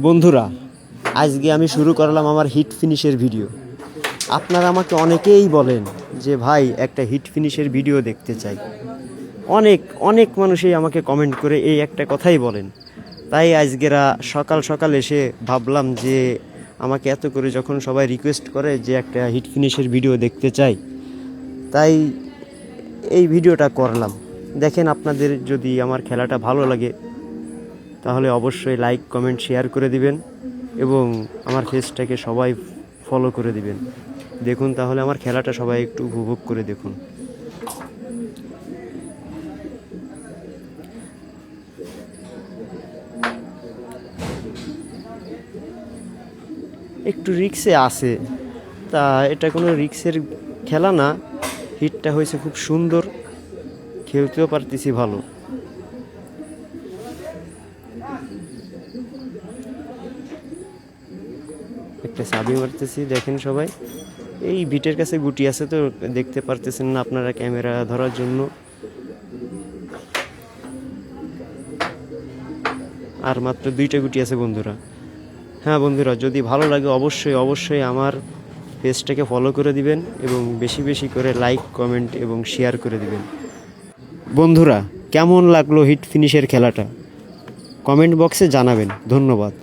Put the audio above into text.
বন্ধুরা, আজকে আমি শুরু করলাম আমার হিট ফিনিশের ভিডিও। আপনারা আমাকে অনেকেই বলেন যে ভাই একটা হিট ফিনিশের ভিডিও দেখতে চাই। অনেক অনেক মানুষই আমাকে কমেন্ট করে এই একটা কথাই বলেন। তাই আজকেরা সকাল সকাল এসে ভাবলাম যে আমাকে এত করে যখন সবাই রিকোয়েস্ট করে যে একটা হিট ফিনিশের ভিডিও দেখতে চাই, তাই এই ভিডিওটা করলাম। দেখেন, আপনাদের যদি আমার খেলাটা ভালো লাগে তাহলে অবশ্যই লাইক কমেন্ট শেয়ার করে দিবেন এবং আমার পেজটাকে সবাই ফলো করে দিবেন। দেখুন তাহলে আমার খেলাটা সবাই একটু উপভোগ করে দেখুন। একটু রিক্সে আছে, তা এটা কোনো রিক্সের খেলা না। হিটটা হয়েছে খুব সুন্দর, খেলতেও পারতেছি ভালো। একটা চাবি মারতেছি, দেখেন সবাই। এই বিটের কাছে গুটি আছে তো দেখতে পারতেছেন না আপনারা ক্যামেরা ধরার জন্য। আর মাত্র 2টা গুটি আছে বন্ধুরা। হ্যাঁ বন্ধুরা, যদি ভালো লাগে অবশ্যই অবশ্যই আমার পেজটাকে ফলো করে দিবেন এবং বেশি বেশি করে লাইক কমেন্ট এবং শেয়ার করে দিবেন। বন্ধুরা, কেমন লাগলো হিট ফিনিশের খেলাটা কমেন্ট বক্সে জানাবেন। ধন্যবাদ।